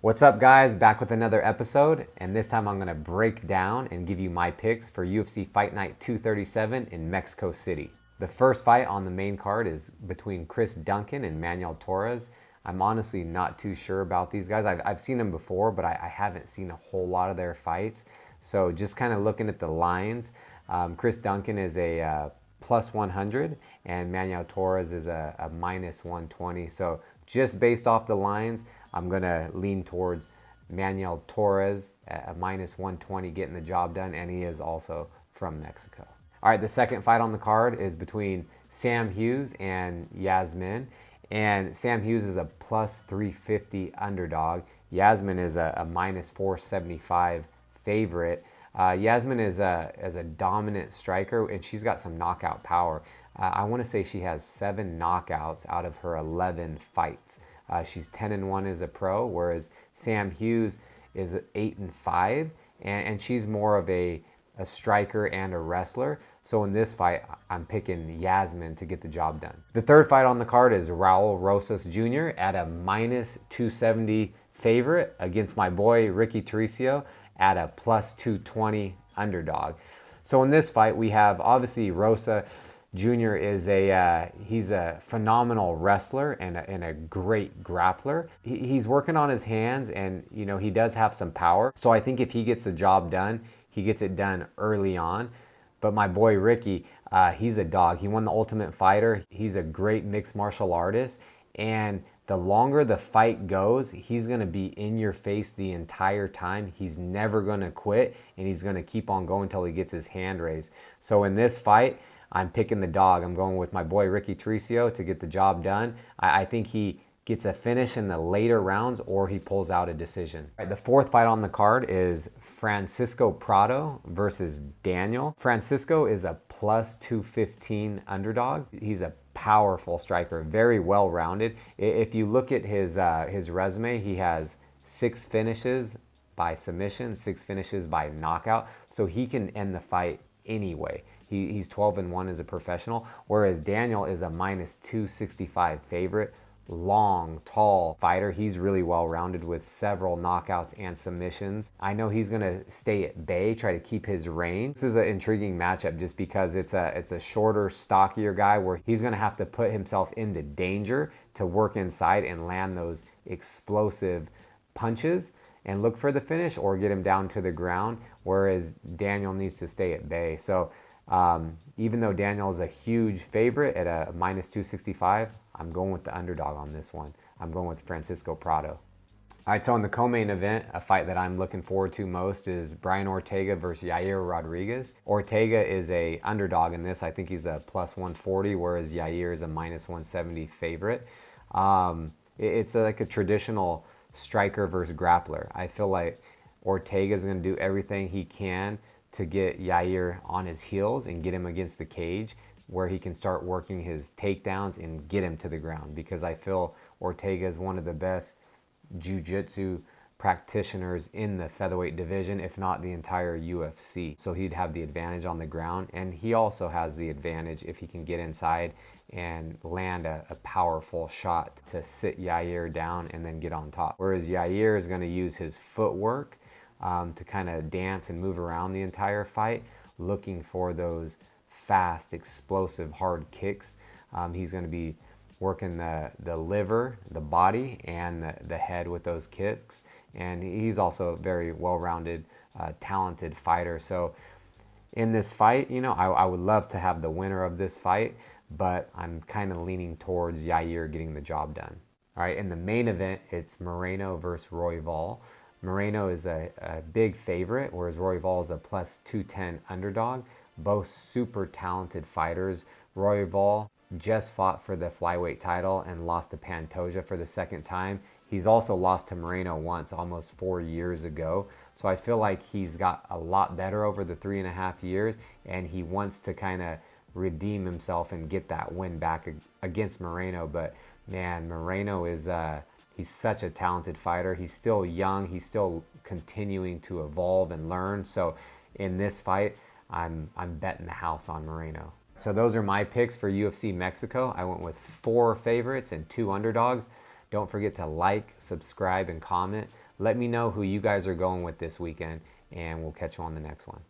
What's up, guys? Back with another episode, and this time I'm going to break down and give you my picks for UFC Fight Night 237 in Mexico City. The first fight on the main card is between Chris Duncan and Manuel Torres. I'm honestly not too sure about these guys. I've seen them before, but I haven't seen a whole lot of their fights. So just kind of looking at the lines, Chris Duncan is a plus 100 and Manuel Torres is a minus 120. So just based off the lines, I'm going to lean towards Manuel Torres at a minus 120 getting the job done, and he is also from Mexico. All right, the second fight on the card is between Sam Hughes and Yasmin. And Sam Hughes is a plus 350 underdog. Yasmin is a minus 475 favorite. Yasmin is a dominant striker, and she's got some knockout power. I want to say she has 7 knockouts out of her 11 fights. She's 10-1 as a pro, whereas Sam Hughes is 8-5, and she's more of a striker and a wrestler. So in this fight, I'm picking Yasmin to get the job done. The third fight on the card is Raul Rosas Jr. at a minus 270 favorite against my boy Ricky Turicio at a plus 220 underdog. So in this fight, we have obviously Rosa Jr. is he's a phenomenal wrestler and a great grappler. He's working on his hands, and he does have some power. So I think if he gets the job done, he gets it done early on. But my boy Ricky, he's a dog. He won the Ultimate Fighter. He's a great mixed martial artist, and the longer the fight goes, he's going to be in your face the entire time. He's never going to quit, and he's going to keep on going until he gets his hand raised. So in this fight, I'm picking the dog. I'm going with my boy Ricky Turicio to get the job done. I think he gets a finish in the later rounds, or he pulls out a decision. All right, the fourth fight on the card is Francisco Prado versus Daniel. Francisco is a plus 215 underdog. He's a powerful striker, very well-rounded. If you look at his resume, he has 6 finishes by submission, 6 finishes by knockout, so he can end the fight anyway. He's 12-1 as a professional, whereas Daniel is a minus 265 favorite. Long, tall fighter. He's really well-rounded with several knockouts and submissions. I know he's going to stay at bay, try to keep his range. This is an intriguing matchup just because it's a shorter, stockier guy where he's going to have to put himself into danger to work inside and land those explosive punches and look for the finish or get him down to the ground, whereas Daniel needs to stay at bay. So even though Daniel is a huge favorite at a minus 265, I'm going with the underdog on this one. I'm going with Francisco Prado. All right, so in the co-main event, a fight that I'm looking forward to most is Brian Ortega versus Yair Rodriguez. Ortega is a underdog in this. I think he's a plus 140, whereas Yair is a minus 170 favorite. It's like a traditional striker versus grappler. I feel like Ortega is going to do everything he can to get Yair on his heels and get him against the cage where he can start working his takedowns and get him to the ground, because I feel Ortega is one of the best jiu-jitsu practitioners in the featherweight division, if not the entire UFC. So he'd have the advantage on the ground, and he also has the advantage if he can get inside and land a powerful shot to sit Yair down and then get on top. Whereas Yair is going to use his footwork to kind of dance and move around the entire fight, looking for those fast, explosive, hard kicks. He's going to be working the liver, the body, and the head with those kicks. And he's also a very well-rounded, talented fighter. So in this fight, I would love to have the winner of this fight, but I'm kind of leaning towards Yair getting the job done. All right, in the main event, it's Moreno versus Royval. Moreno is a big favorite, whereas Royval is a plus 210 underdog. Both super talented fighters. Royval just fought for the flyweight title and lost to Pantoja for the second time. He's also lost to Moreno once, almost 4 years ago. So I feel like he's got a lot better over the 3.5 years, and he wants to kind of redeem himself and get that win back against Moreno. But man, Moreno is he's such a talented fighter. He's still young. He's still continuing to evolve and learn. So in this fight, I'm betting the house on Moreno. So those are my picks for UFC Mexico. I went with 4 favorites and 2 underdogs. Don't forget to like, subscribe, and comment. Let me know who you guys are going with this weekend, and we'll catch you on the next one.